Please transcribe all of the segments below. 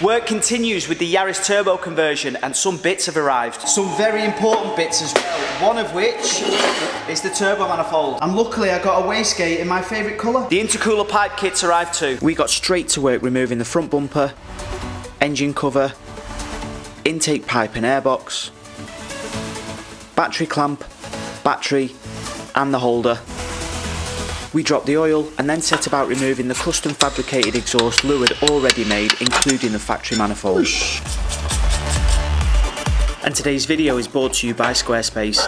Work continues with the Yaris Turbo conversion and some bits have arrived. Some very important bits as well, one of which is the turbo manifold. And luckily I got a wastegate in my favourite colour. The intercooler pipe kits arrived too. We got straight to work removing the front bumper, engine cover, intake pipe and airbox, battery clamp, battery and the holder. We dropped the oil and then set about removing the custom fabricated exhaust Leward already made, including the factory manifold. And today's video is brought to you by Squarespace.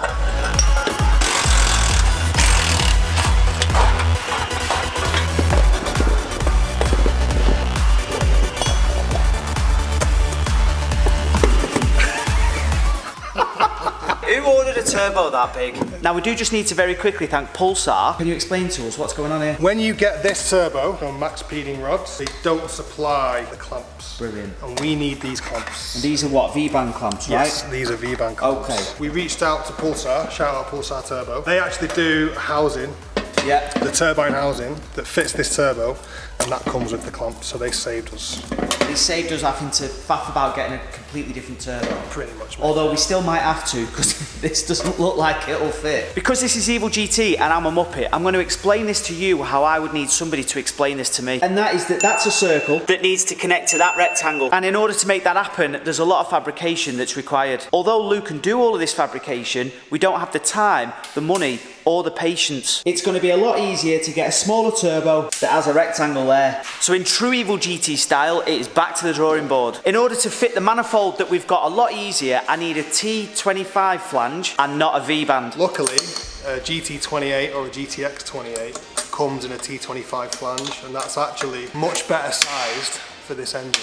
Who ordered a turbo that big? Now we do just need to very quickly thank Pulsar. Can you explain to us what's going on here? When you get this turbo from Max Peeding rods, they don't supply the clamps. Brilliant. And we need these clamps. And these are what, V-band clamps, right? Yes, these are V-band clamps. Okay. We reached out to Pulsar, shout out Pulsar Turbo. They actually do housing, the turbine housing that fits this turbo, and that comes with the clamp, so they saved us. They saved us having to faff about getting a completely different turbo. Pretty much. Mate. Although we still might have to, because this doesn't look like it'll fit. Because this is Evil GT and I'm a Muppet, I'm going to explain this to you how I would need somebody to explain this to me. And that is that that's a circle that needs to connect to that rectangle. And in order to make that happen, there's a lot of fabrication that's required. Although Lou can do all of this fabrication, we don't have the time, the money, or the patience. It's going to be a lot easier to get a smaller turbo that has a rectangle there. So in true Evil GT style, it is back to the drawing board. In order to fit the manifold that we've got a lot easier, I need a T25 flange and not a V-band. Luckily, a GT28 or a GTX28 comes in a T25 flange, and that's actually much better sized for this engine.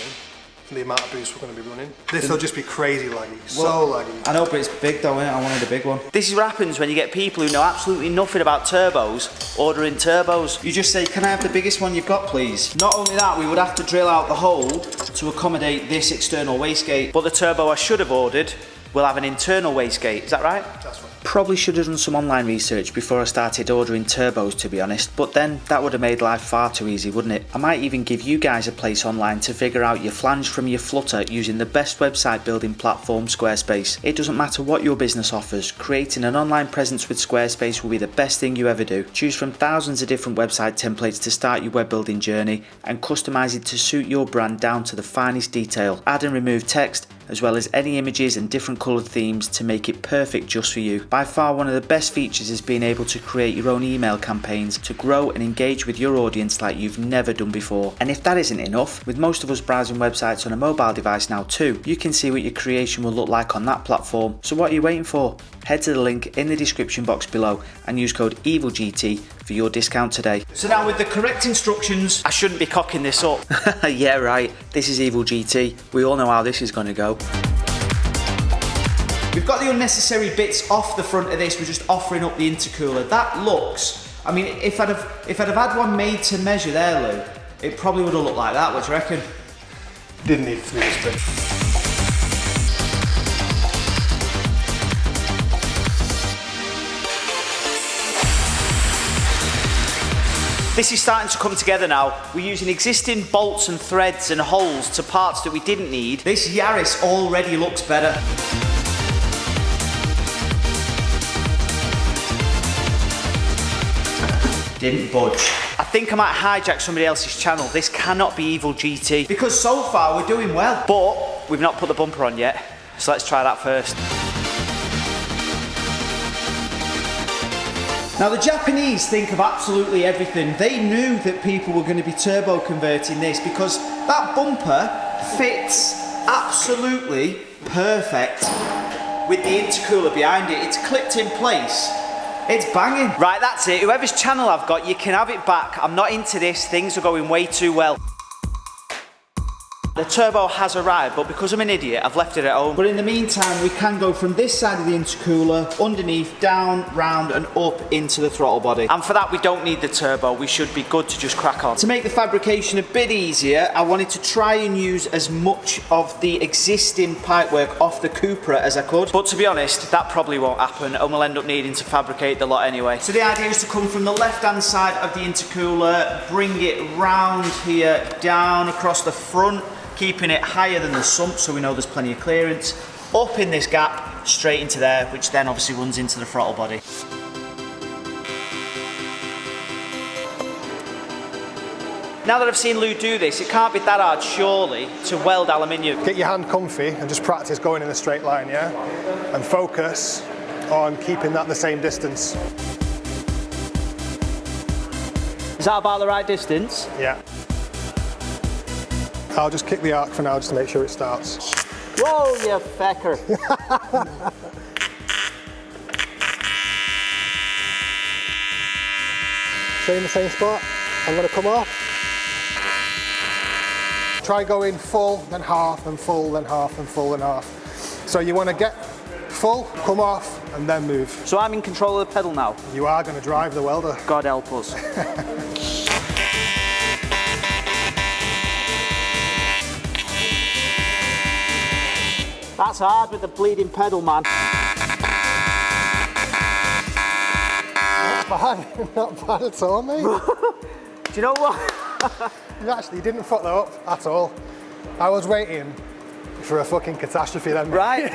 The amount of boost we're going to be running. This will just be crazy laggy, so laggy. I know, but it's big though, isn't it? I wanted a big one. This is what happens when you get people who know absolutely nothing about turbos ordering turbos. You just say, can I have the biggest one you've got, please? Not only that, we would have to drill out the hole to accommodate this external wastegate, but the turbo I should have ordered will have an internal wastegate. Is that right? That's right. Probably should have done some online research before I started ordering turbos, to be honest, but then that would have made life far too easy, wouldn't it? I might even give you guys a place online to figure out your flange from your flutter using the best website building platform, Squarespace. It doesn't matter what your business offers, creating an online presence with Squarespace will be the best thing you ever do. Choose from thousands of different website templates to start your web building journey and customize it to suit your brand down to the finest detail. Add and remove text, as well as any images and different coloured themes to make it perfect just for you. By far one of the best features is being able to create your own email campaigns to grow and engage with your audience like you've never done before. And if that isn't enough, with most of us browsing websites on a mobile device now too, you can see what your creation will look like on that platform. So what are you waiting for? Head to the link in the description box below and use code EvilGT for your discount today. So now with the correct instructions, I shouldn't be cocking this up. Yeah, right, this is Evil GT. We all know how this is going to go. We've got the unnecessary bits off the front of this, we're just offering up the intercooler. That looks, I mean, if I'd have had one made to measure there, Lou, it probably would have looked like that, what do you reckon? Didn't need to be this big. This is starting to come together now. We're using existing bolts and threads and holes to parts that we didn't need. This Yaris already looks better. Didn't budge. I think I might hijack somebody else's channel. This cannot be Evil GT. Because so far we're doing well. But we've not put the bumper on yet. So let's try that first. Now the Japanese think of absolutely everything. They knew that people were going to be turbo converting this because that bumper fits absolutely perfect with the intercooler behind it. It's clipped in place. It's banging. Right, that's it. Whoever's channel I've got, you can have it back. I'm not into this. Things are going way too well. The turbo has arrived, but because I'm an idiot, I've left it at home. But in the meantime, we can go from this side of the intercooler, underneath, down, round, and up into the throttle body. And for that, we don't need the turbo. We should be good to just crack on. To make the fabrication a bit easier, I wanted to try and use as much of the existing pipework off the Cupra as I could. But to be honest, that probably won't happen, and we'll end up needing to fabricate the lot anyway. So the idea is to come from the left-hand side of the intercooler, bring it round here, down across the front, keeping it higher than the sump so we know there's plenty of clearance. Up in this gap, straight into there, which then obviously runs into the throttle body. Now that I've seen Lou do this, it can't be that hard, surely, to weld aluminium. Get your hand comfy and just practice going in a straight line, yeah? And focus on keeping that the same distance. Is that about the right distance? Yeah. I'll just kick the arc for now just to make sure it starts. Whoa, you fecker. Stay in the same spot. I'm going to come off. Try going full, then half, and full, then half, and full, then half. So you want to get full, come off, and then move. So I'm in control of the pedal now? You are going to drive the welder. God help us. That's hard with the bleeding pedal, man. Not bad at all, mate. Do you know what? You didn't fuck that up at all. I was waiting for a fucking catastrophe then. Right.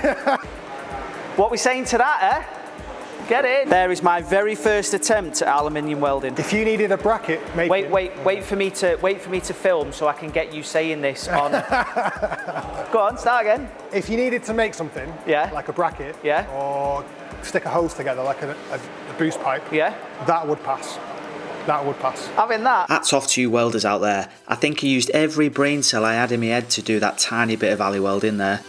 What we saying to that, eh? Get in. There is my very first attempt at aluminium welding. If you needed a bracket, make it. Wait for me to film so I can get you saying this on. Go on, start again. If you needed to make something, yeah, like a bracket, yeah, or stick a hose together like a boost pipe, yeah, that would pass. That would pass. Having that. Hats off to you welders out there. I think I used every brain cell I had in my head to do that tiny bit of alley welding there.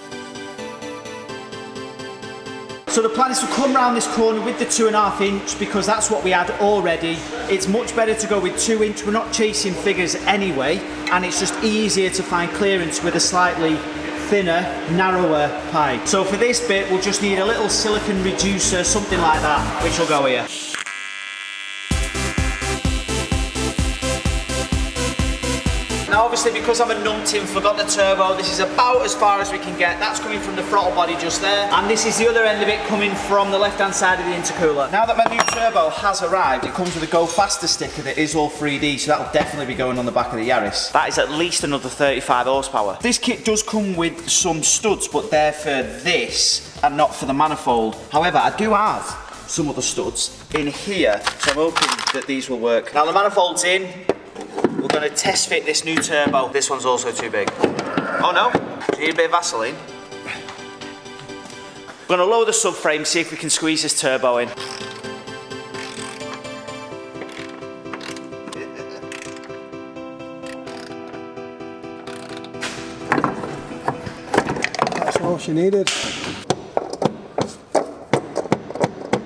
So the plan is to come round this corner with the 2.5 inch because that's what we had already. It's much better to go with 2 inch. We're not chasing figures anyway, and it's just easier to find clearance with a slightly thinner, narrower pipe. So for this bit, we'll just need a little silicone reducer, something like that, which will go here. Now obviously because I'm a numpty and forgot the turbo, this is about as far as we can get. That's coming from the throttle body just there. And this is the other end of it coming from the left hand side of the intercooler. Now that my new turbo has arrived, it comes with a Go Faster sticker that is all 3D, so that'll definitely be going on the back of the Yaris. That is at least another 35 horsepower. This kit does come with some studs, but they're for this and not for the manifold. However, I do have some other studs in here, so I'm hoping that these will work. Now the manifold's in. We're going to test fit this new turbo. This one's also too big. Oh no, do you need a bit of Vaseline? We're going to lower the subframe, see if we can squeeze this turbo in. That's all she needed.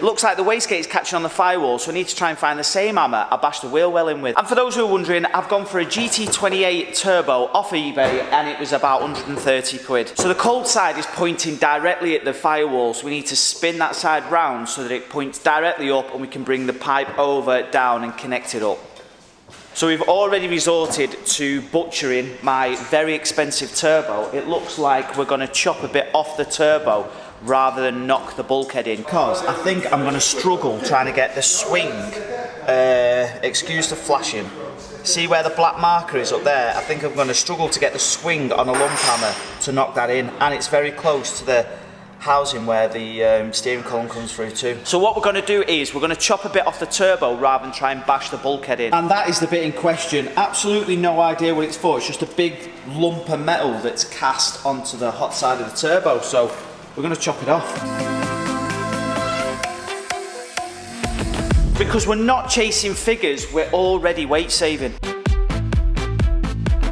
Looks like the wastegate is catching on the firewall, so I need to try and find the same hammer I bashed the wheel well in with. And for those who are wondering, I've gone for a GT28 Turbo off eBay, and it was about 130 quid. So the cold side is pointing directly at the firewall, so we need to spin that side round so that it points directly up and we can bring the pipe over, down and connect it up. So we've already resorted to butchering my very expensive turbo. It looks like we're going to chop a bit off the turbo rather than knock the bulkhead in, because I think I'm going to struggle trying to get the swing, excuse the flashing, see where the black marker is up there. I think I'm going to struggle to get the swing on a lump hammer to knock that in, and it's very close to the housing where the steering column comes through too. So what we're going to do is we're going to chop a bit off the turbo rather than try and bash the bulkhead in. And that is the bit in question. Absolutely no idea what it's for. It's just a big lump of metal that's cast onto the hot side of the turbo. So we're going to chop it off. Because we're not chasing figures, we're already weight saving.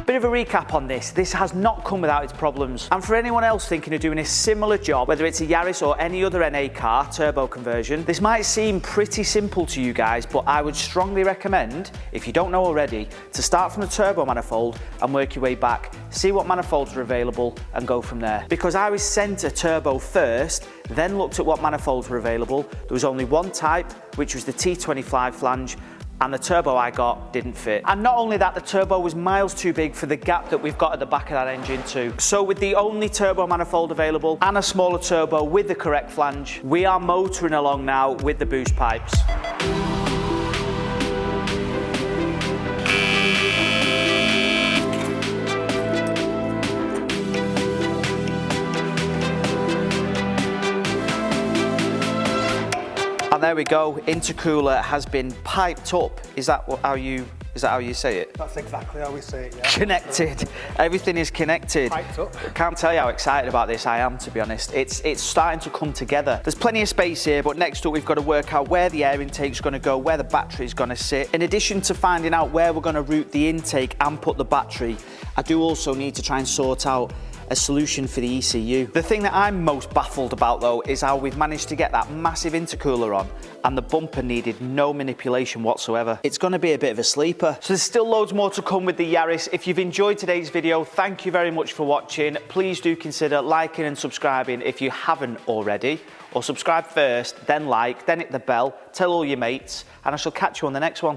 Bit of a recap on this. This has not come without its problems. And for anyone else thinking of doing a similar job, whether it's a Yaris or any other NA car, turbo conversion, this might seem pretty simple to you guys, but I would strongly recommend, if you don't know already, to start from the turbo manifold and work your way back. See what manifolds are available and go from there. Because I was sent a turbo first, then looked at what manifolds were available. There was only one type, which was the T25 flange, and the turbo I got didn't fit. And not only that, the turbo was miles too big for the gap that we've got at the back of that engine too. So with the only turbo manifold available and a smaller turbo with the correct flange, we are motoring along now with the boost pipes. there we go. Intercooler has been piped up. Is that how you say it? That's exactly how we say it, yeah. Connected. Everything is connected. Piped up. Can't tell you how excited about this I am, to be honest. It's starting to come together. There's plenty of space here, but next up we've got to work out where the air intake's going to go, where the battery's going to sit. In addition to finding out where we're going to route the intake and put the battery, I do also need to try and sort out a solution for the ECU. The thing that I'm most baffled about though is how we've managed to get that massive intercooler on and the bumper needed no manipulation whatsoever. It's going to be a bit of a sleeper. So there's still loads more to come with the Yaris. If you've enjoyed today's video, thank you very much for watching. Please do consider liking and subscribing if you haven't already, or subscribe first, then like, then hit the bell, tell all your mates, and I shall catch you on the next one.